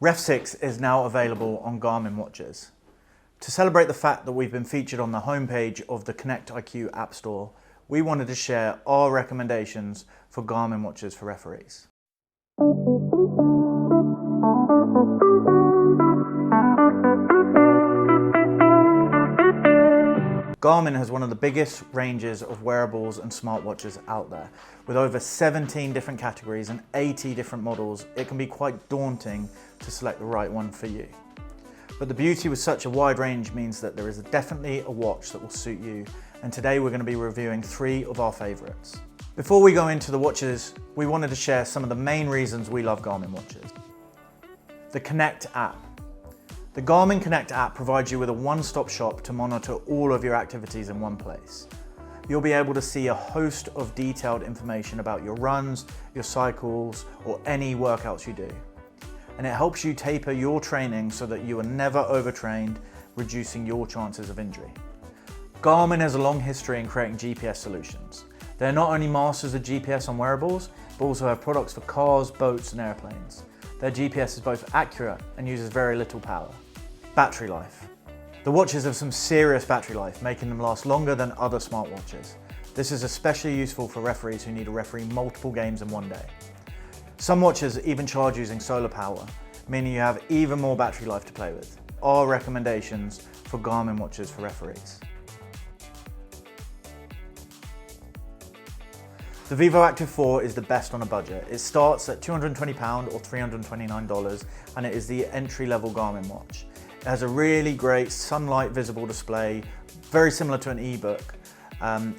REFSIX is now available on Garmin watches. To celebrate the fact that we've been featured on the homepage of the Connect IQ App Store, we wanted to share our recommendations for Garmin watches for referees. Garmin has one of the biggest ranges of wearables and smartwatches out there. With over 17 different categories and 80 different models, it can be quite daunting to select the right one for you. But the beauty with such a wide range means that there is definitely a watch that will suit you, and today we're going to be reviewing 3 of our favourites. Before we go into the watches, we wanted to share some of the main reasons we love Garmin watches. The Connect app. The Garmin Connect app provides you with a one-stop shop to monitor all of your activities in one place. You'll be able to see a host of detailed information about your runs, your cycles, or any workouts you do. And it helps you taper your training so that you are never overtrained, reducing your chances of injury. Garmin has a long history in creating GPS solutions. They're not only masters of GPS on wearables, but also have products for cars, boats, and airplanes. Their GPS is both accurate and uses very little power. Battery life. The watches have some serious battery life, making them last longer than other smartwatches. This is especially useful for referees who need to referee multiple games in one day. Some watches even charge using solar power, meaning you have even more battery life to play with. Our recommendations for Garmin watches for referees. The Vivo Active 4 is the best on a budget. It starts at £220 or $329, and it is the entry-level Garmin watch. It has a really great sunlight visible display, very similar to an e-book.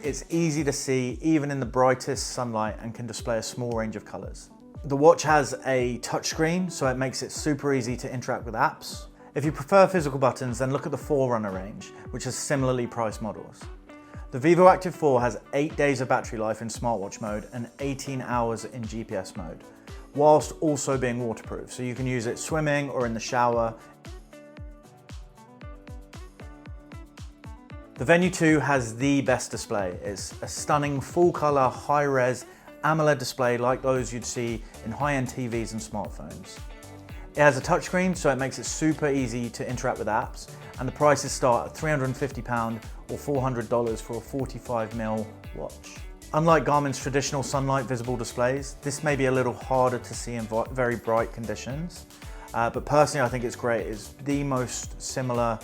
It's easy to see even in the brightest sunlight and can display a small range of colours. The watch has a touchscreen, so it makes it super easy to interact with apps. If you prefer physical buttons, then look at the Forerunner range, which has similarly priced models. The Vivo Active 4 has 8 days of battery life in smartwatch mode and 18 hours in GPS mode, whilst also being waterproof, so you can use it swimming or in the shower. The Venue 2 has the best display. It's a stunning full-colour, high-res AMOLED display like those you'd see in high-end TVs and smartphones. It has a touchscreen, so it makes it super easy to interact with apps, and the prices start at £350 or $400 for a 45mm watch. Unlike Garmin's traditional sunlight visible displays, this may be a little harder to see in very bright conditions, but personally I think it's great. It's the most similar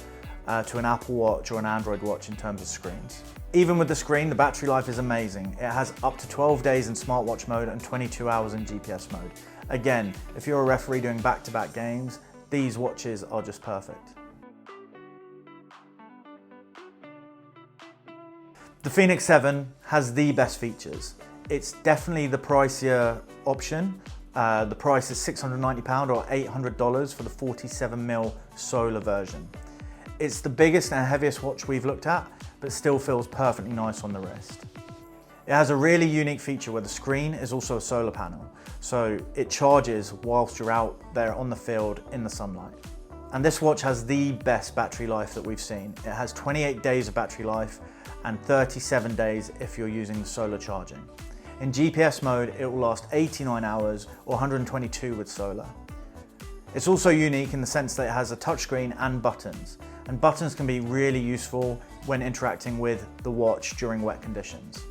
to an Apple Watch or an Android watch in terms of screens. Even with the screen, the battery life is amazing. It has up to 12 days in smartwatch mode and 22 hours in GPS mode. Again, if you're a referee doing back-to-back games, these watches are just perfect. The Fenix 7 has the best features. It's definitely the pricier option. The price is £690 or $800 for the 47mm solar version. It's the biggest and heaviest watch we've looked at, but still feels perfectly nice on the wrist. It has a really unique feature where the screen is also a solar panel, so it charges whilst you're out there on the field in the sunlight. And this watch has the best battery life that we've seen. It has 28 days of battery life and 37 days if you're using the solar charging. In GPS mode, it will last 89 hours or 122 with solar. It's also unique in the sense that it has a touchscreen and buttons can be really useful when interacting with the watch during wet conditions.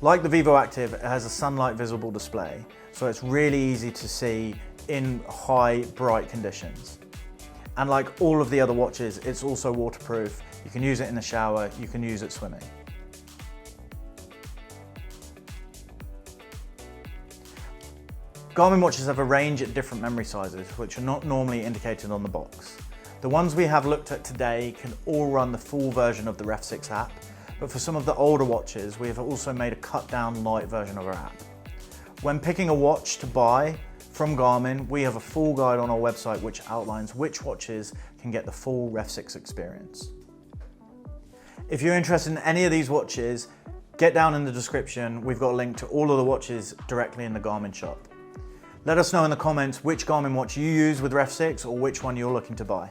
Like the Vivo Active, it has a sunlight visible display, so it's really easy to see in high, bright conditions. And like all of the other watches, it's also waterproof. You can use it in the shower, you can use it swimming. Garmin watches have a range at different memory sizes, which are not normally indicated on the box. The ones we have looked at today can all run the full version of the REFSIX app, but for some of the older watches, we have also made a cut-down light version of our app. When picking a watch to buy from Garmin, we have a full guide on our website which outlines which watches can get the full REFSIX experience. If you're interested in any of these watches, get down in the description. We've got a link to all of the watches directly in the Garmin shop. Let us know in the comments which Garmin watch you use with REFSIX or which one you're looking to buy.